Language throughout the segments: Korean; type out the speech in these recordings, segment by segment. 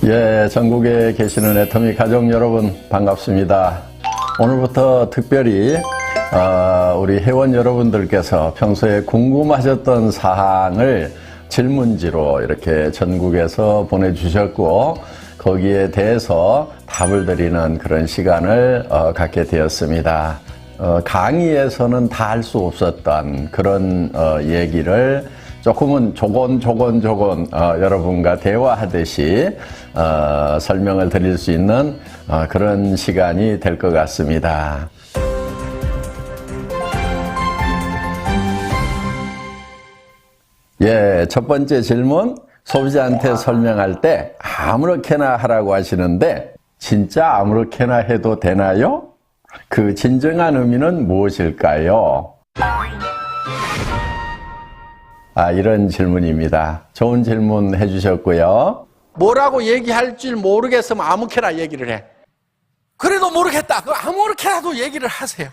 예, 전국에 계시는 애터미 가족 여러분 반갑습니다. 오늘부터 특별히 우리 회원 여러분들께서 평소에 궁금하셨던 사항을 질문지로 이렇게 전국에서 보내주셨고 거기에 대해서 답을 드리는 그런 시간을 갖게 되었습니다. 강의에서는 다 할 수 없었던 그런 얘기를 조금은 조곤 여러분과 대화하듯이 설명을 드릴 수 있는 그런 시간이 될 것 같습니다. 예, 첫 번째 질문, 소비자한테 설명할 때 아무렇게나 하라고 하시는데 진짜 아무렇게나 해도 되나요? 그 진정한 의미는 무엇일까요? 이런 질문입니다. 좋은 질문 해주셨고요. 뭐라고 얘기할 줄 모르겠으면 아무렇게나 얘기를 해. 그래도 모르겠다. 그 아무렇게나도 얘기를 하세요.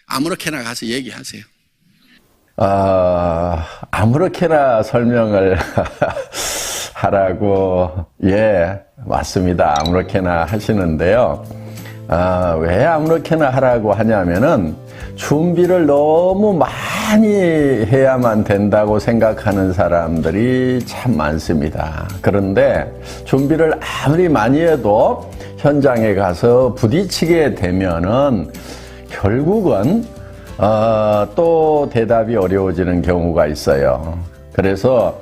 아무렇게나 가서 얘기하세요. 아무렇게나 설명을 하라고, 예, 맞습니다. 아무렇게나 하시는데요. 왜 아무렇게나 하라고 하냐면은 준비를 너무 많이 해야만 된다고 생각하는 사람들이 참 많습니다. 그런데 준비를 아무리 많이 해도 현장에 가서 부딪히게 되면은 결국은 또 대답이 어려워지는 경우가 있어요. 그래서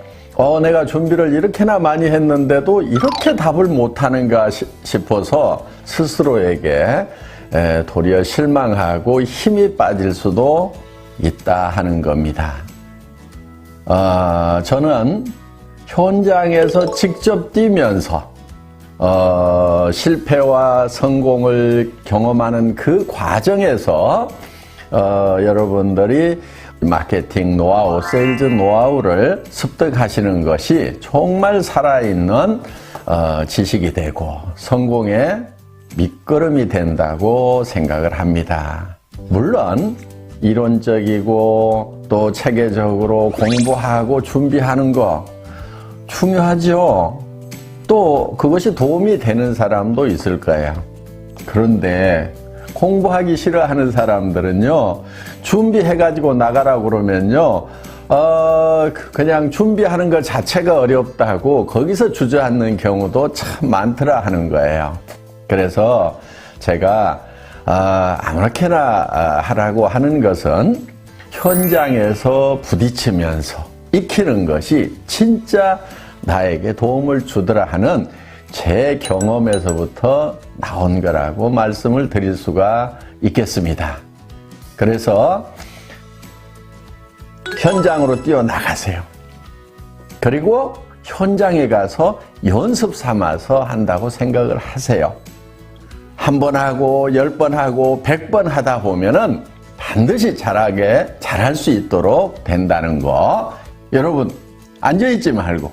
내가 준비를 이렇게나 많이 했는데도 이렇게 답을 못하는가 싶어서 스스로에게 도리어 실망하고 힘이 빠질 수도 있다 하는 겁니다. 저는 현장에서 직접 뛰면서 실패와 성공을 경험하는 그 과정에서 여러분들이 마케팅 노하우, 세일즈 노하우를 습득하시는 것이 정말 살아있는 지식이 되고 성공의 밑거름이 된다고 생각을 합니다. 물론 이론적이고 또 체계적으로 공부하고 준비하는 거 중요하죠. 또 그것이 도움이 되는 사람도 있을 거예요. 그런데 공부하기 싫어하는 사람들은요, 준비해가지고 나가라고 그러면요, 그냥 준비하는 것 자체가 어렵다고 거기서 주저앉는 경우도 참 많더라 하는 거예요. 그래서 제가 아무렇게나 하라고 하는 것은 현장에서 부딪히면서 익히는 것이 진짜 나에게 도움을 주더라 하는 제 경험에서부터 나온 거라고 말씀을 드릴 수가 있겠습니다. 그래서 현장으로 뛰어나가세요. 그리고 현장에 가서 연습 삼아서 한다고 생각을 하세요. 한 번 하고 10번 하고 100번 하다 보면은 반드시 잘할 수 있도록 된다는 거. 여러분 앉아있지 말고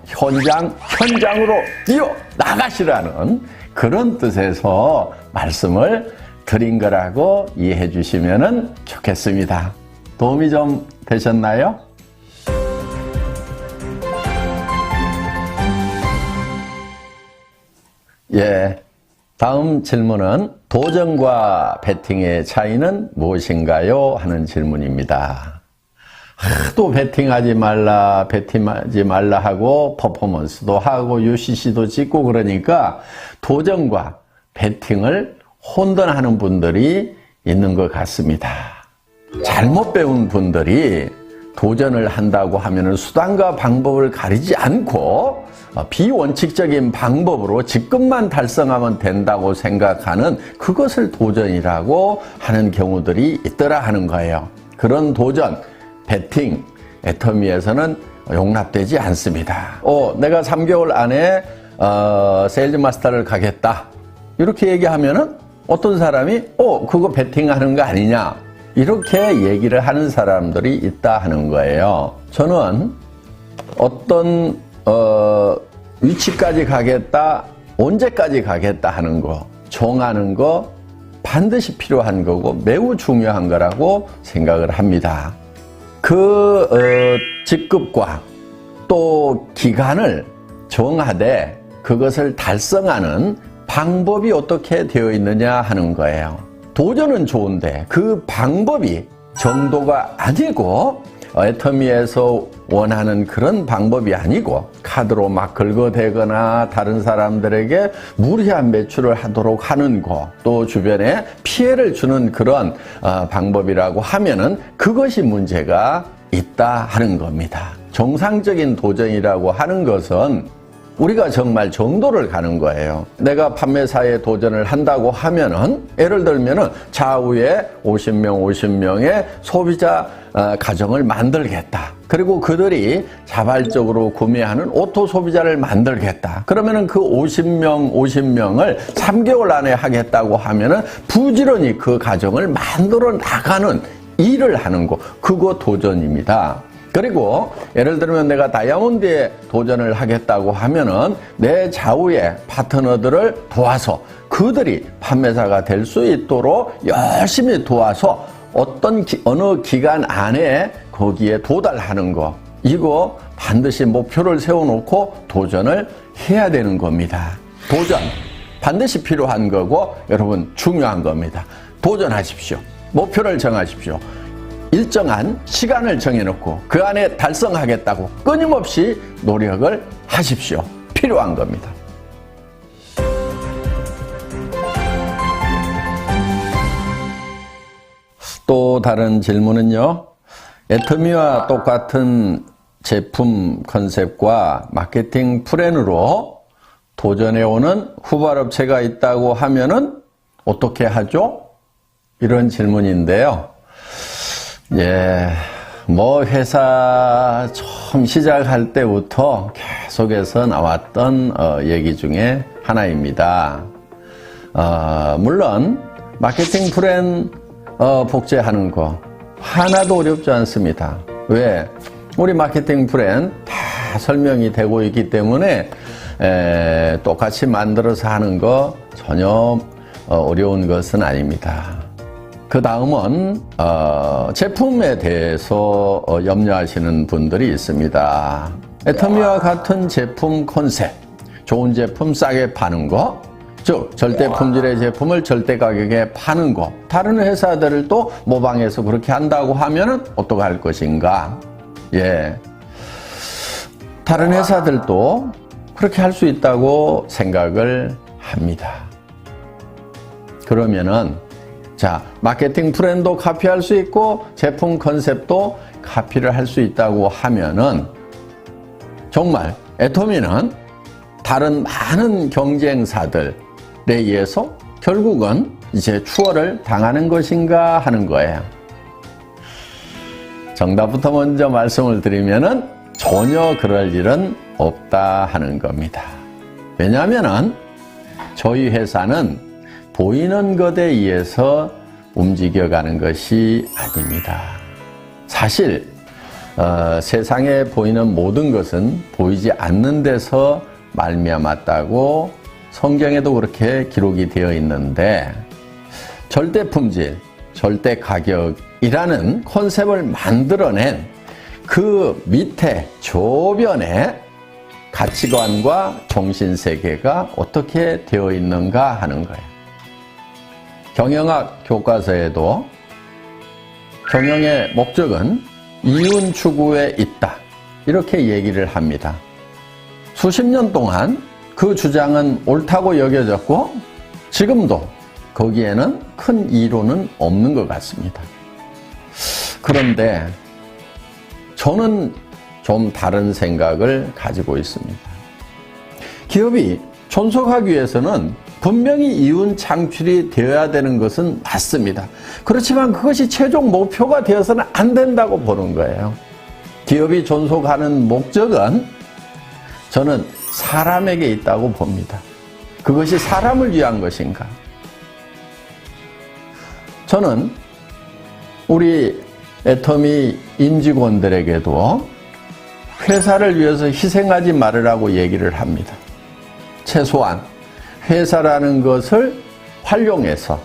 현장으로 뛰어나가시라는 그런 뜻에서 말씀을 드린 거라고 이해해 주시면 좋겠습니다. 도움이 좀 되셨나요? 예. 다음 질문은 도전과 배팅의 차이는 무엇인가요? 하는 질문입니다. 하도 배팅하지 말라 하고 퍼포먼스도 하고 UCC도 찍고 그러니까 도전과 배팅을 혼돈하는 분들이 있는 것 같습니다. 잘못 배운 분들이 도전을 한다고 하면 수단과 방법을 가리지 않고 비원칙적인 방법으로 직급만 달성하면 된다고 생각하는 그것을 도전이라고 하는 경우들이 있더라 하는 거예요. 그런 도전, 배팅, 애터미에서는 용납되지 않습니다. 내가 3개월 안에 세일즈 마스터를 가겠다. 이렇게 얘기하면은 어떤 사람이 그거 배팅하는 거 아니냐. 이렇게 얘기를 하는 사람들이 있다 하는 거예요. 저는 어떤 위치까지 가겠다, 언제까지 가겠다 하는 거, 정하는 거 반드시 필요한 거고 매우 중요한 거라고 생각을 합니다. 그 직급과 또 기간을 정하되 그것을 달성하는 방법이 어떻게 되어 있느냐 하는 거예요. 도전은 좋은데 그 방법이 정도가 아니고 애터미에서 원하는 그런 방법이 아니고 카드로 막 긁어대거나 다른 사람들에게 무리한 매출을 하도록 하는 거, 또 주변에 피해를 주는 그런 방법이라고 하면은 그것이 문제가 있다 하는 겁니다. 정상적인 도전이라고 하는 것은 우리가 정말 정도를 가는 거예요. 내가 판매사에 도전을 한다고 하면은 예를 들면은 좌우에 50명의 소비자 가정을 만들겠다. 그리고 그들이 자발적으로 구매하는 오토 소비자를 만들겠다. 그러면은 그 50명을 3개월 안에 하겠다고 하면은 부지런히 그 가정을 만들어 나가는 일을 하는 거, 그거 도전입니다. 그리고 예를 들면 내가 다이아몬드에 도전을 하겠다고 하면은 내 좌우의 파트너들을 도와서 그들이 판매사가 될 수 있도록 열심히 도와서 어느 기간 안에 거기에 도달하는 거, 이거 반드시 목표를 세워놓고 도전을 해야 되는 겁니다. 도전 반드시 필요한 거고 여러분 중요한 겁니다. 도전하십시오. 목표를 정하십시오. 일정한 시간을 정해놓고 그 안에 달성하겠다고 끊임없이 노력을 하십시오. 필요한 겁니다. 또 다른 질문은요. 애터미와 똑같은 제품 컨셉과 마케팅 플랜으로 도전해오는 후발업체가 있다고 하면은 어떻게 하죠? 이런 질문인데요. 회사 처음 시작할 때부터 계속해서 나왔던 얘기 중에 하나입니다. 물론 마케팅 플랜 복제하는 거 하나도 어렵지 않습니다. 왜? 우리 마케팅 플랜 다 설명이 되고 있기 때문에 똑같이 만들어서 하는 거 전혀 어려운 것은 아닙니다. 그 다음은 제품에 대해서 염려하시는 분들이 있습니다. 애터미와 같은 제품 컨셉, 좋은 제품 싸게 파는 거, 즉 절대 품질의 제품을 절대 가격에 파는 거, 다른 회사들을 또 모방해서 그렇게 한다고 하면은 어떻게 할 것인가? 다른 회사들도 그렇게 할 수 있다고 생각을 합니다. 그러면은 마케팅 플랜도 카피할 수 있고 제품 컨셉도 카피를 할 수 있다고 하면은 정말 애터미는 다른 많은 경쟁사들에 의해서 결국은 이제 추월을 당하는 것인가 하는 거예요. 정답부터 먼저 말씀을 드리면은 전혀 그럴 일은 없다 하는 겁니다. 왜냐하면은 저희 회사는 보이는 것에 의해서 움직여가는 것이 아닙니다. 사실 세상에 보이는 모든 것은 보이지 않는 데서 말미암았다고 성경에도 그렇게 기록이 되어 있는데, 절대 품질, 절대 가격이라는 컨셉을 만들어낸 그 밑에 조변에 가치관과 정신세계가 어떻게 되어 있는가 하는 거예요. 경영학 교과서에도 경영의 목적은 이윤 추구에 있다, 이렇게 얘기를 합니다. 수십 년 동안 그 주장은 옳다고 여겨졌고 지금도 거기에는 큰 이론은 없는 것 같습니다. 그런데 저는 좀 다른 생각을 가지고 있습니다. 기업이 존속하기 위해서는 분명히 이윤 창출이 되어야 되는 것은 맞습니다. 그렇지만 그것이 최종 목표가 되어서는 안 된다고 보는 거예요. 기업이 존속하는 목적은 저는 사람에게 있다고 봅니다. 그것이 사람을 위한 것인가? 저는 우리 애터미 임직원들에게도 회사를 위해서 희생하지 말으라고 얘기를 합니다. 최소한 회사라는 것을 활용해서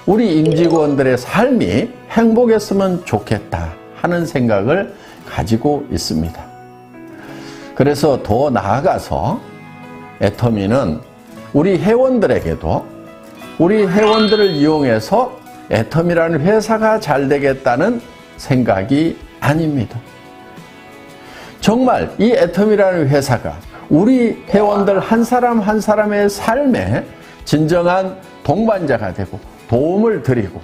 우리 임직원들의 삶이 행복했으면 좋겠다 하는 생각을 가지고 있습니다. 그래서 더 나아가서 애터미는 우리 회원들에게도 우리 회원들을 이용해서 애터미라는 회사가 잘 되겠다는 생각이 아닙니다. 정말 이 애터미라는 회사가 우리 회원들 한 사람 한 사람의 삶에 진정한 동반자가 되고 도움을 드리고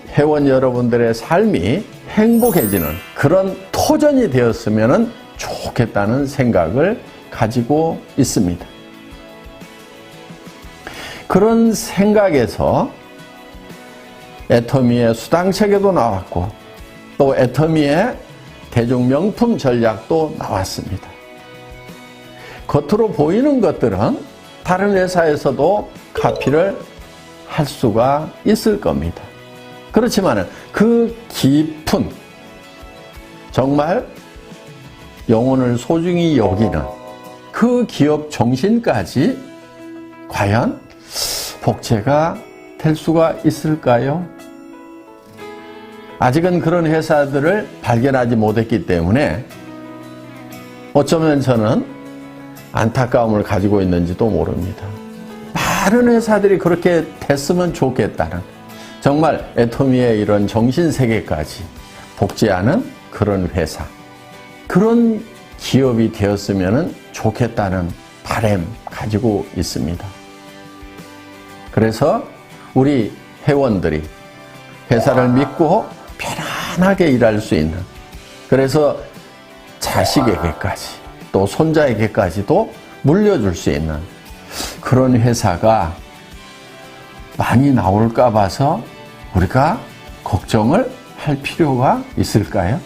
회원 여러분들의 삶이 행복해지는 그런 토전이 되었으면 좋겠다는 생각을 가지고 있습니다. 그런 생각에서 애터미의 수당책에도 나왔고 또 애터미의 대중명품 전략도 나왔습니다. 겉으로 보이는 것들은 다른 회사에서도 카피를 할 수가 있을 겁니다. 그렇지만 그 깊은 정말 영혼을 소중히 여기는 그 기업 정신까지 과연 복제가 될 수가 있을까요? 아직은 그런 회사들을 발견하지 못했기 때문에 어쩌면 저는 안타까움을 가지고 있는지도 모릅니다. 많은 회사들이 그렇게 됐으면 좋겠다는 정말 애터미의 이런 정신세계까지 복제하는 그런 회사, 그런 기업이 되었으면 좋겠다는 바람 가지고 있습니다. 그래서 우리 회원들이 회사를 믿고 편안하게 일할 수 있는, 그래서 자식에게까지 또 손자에게까지도 물려줄 수 있는 그런 회사가 많이 나올까 봐서 우리가 걱정을 할 필요가 있을까요?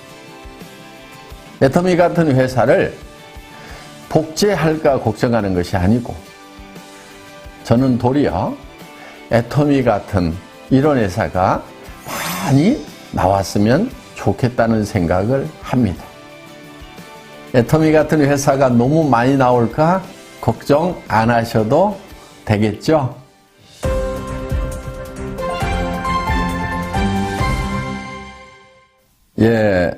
애터미 같은 회사를 복제할까 걱정하는 것이 아니고 저는 도리어 애터미 같은 이런 회사가 많이 나왔으면 좋겠다는 생각을 합니다. 애터미 같은 회사가 너무 많이 나올까 걱정 안 하셔도 되겠죠? 예,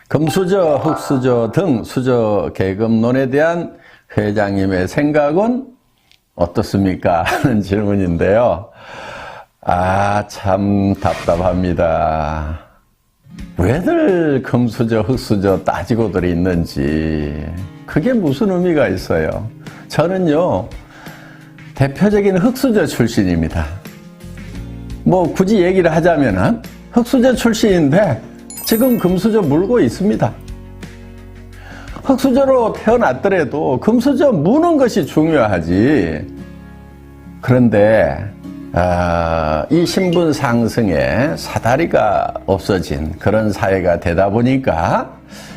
금수저, 흑수저 등 수저 계급론에 대한 회장님의 생각은 어떻습니까? 하는 질문인데요. 참 답답합니다. 왜들 금수저, 흑수저 따지고들 있는지 그게 무슨 의미가 있어요? 저는요, 대표적인 흑수저 출신입니다. 뭐 굳이 얘기를 하자면은 흑수저 출신인데 지금 금수저 물고 있습니다. 흑수저로 태어났더라도 금수저 무는 것이 중요하지. 그런데 이 신분 상승에 사다리가 없어진 그런 사회가 되다 보니까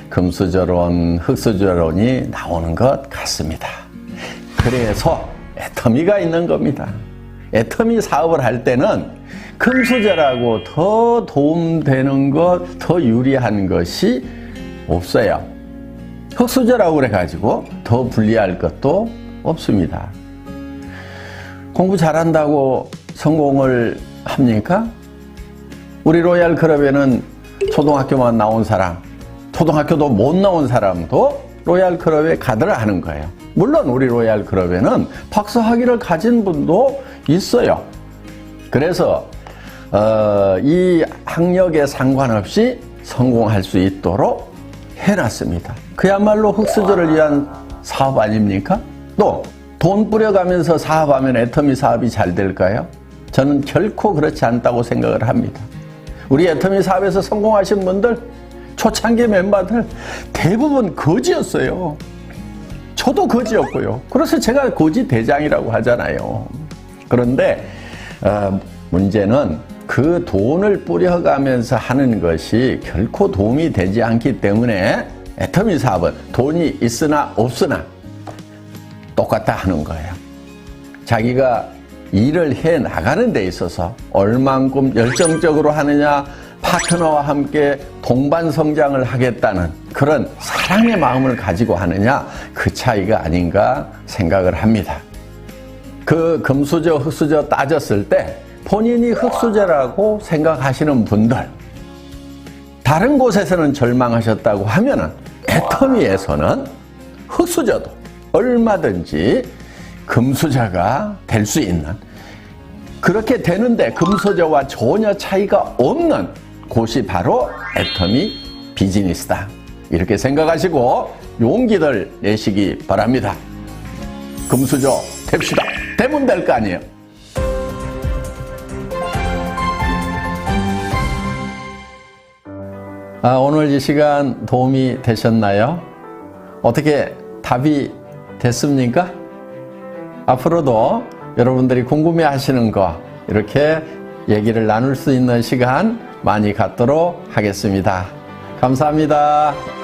금수저론, 흑수저론이 나오는 것 같습니다. 그래서 애터미가 있는 겁니다. 애터미 사업을 할 때는 금수저라고 더 도움되는 것, 더 유리한 것이 없어요. 흑수저라고 그래가지고 더 불리할 것도 없습니다. 공부 잘한다고 성공을 합니까? 우리 로얄 클럽에는 초등학교만 나온 사람, 초등학교도 못 나온 사람도 로얄 클럽에 가더라 하는 거예요. 물론 우리 로얄 클럽에는 박사학위를 가진 분도 있어요. 그래서 이 학력에 상관없이 성공할 수 있도록 해놨습니다. 그야말로 흑수저를 위한 사업 아닙니까? 또 돈 뿌려가면서 사업하면 애터미 사업이 잘 될까요? 저는 결코 그렇지 않다고 생각을 합니다. 우리 애터미 사업에서 성공하신 분들, 초창기 멤버들 대부분 거지였어요. 저도 거지였고요. 그래서 제가 거지 대장이라고 하잖아요. 그런데 문제는 그 돈을 뿌려가면서 하는 것이 결코 도움이 되지 않기 때문에 애터미 사업은 돈이 있으나 없으나 똑같다 하는 거예요. 자기가 일을 해 나가는 데 있어서 얼만큼 열정적으로 하느냐, 파트너와 함께 동반 성장을 하겠다는 그런 사랑의 마음을 가지고 하느냐, 그 차이가 아닌가 생각을 합니다. 그 금수저, 흑수저 따졌을 때 본인이 흑수저라고 생각하시는 분들, 다른 곳에서는 절망하셨다고 하면은 애터미에서는 흑수저도 얼마든지 금수저가 될 수 있는, 그렇게 되는데 금수저와 전혀 차이가 없는 곳이 바로 애터미 비즈니스다. 이렇게 생각하시고 용기를 내시기 바랍니다. 금수저 됩시다. 되면 될 거 아니에요. 오늘 이 시간 도움이 되셨나요? 어떻게 답이 됐습니까? 앞으로도 여러분들이 궁금해 하시는 거 이렇게 얘기를 나눌 수 있는 시간 많이 갖도록 하겠습니다. 감사합니다.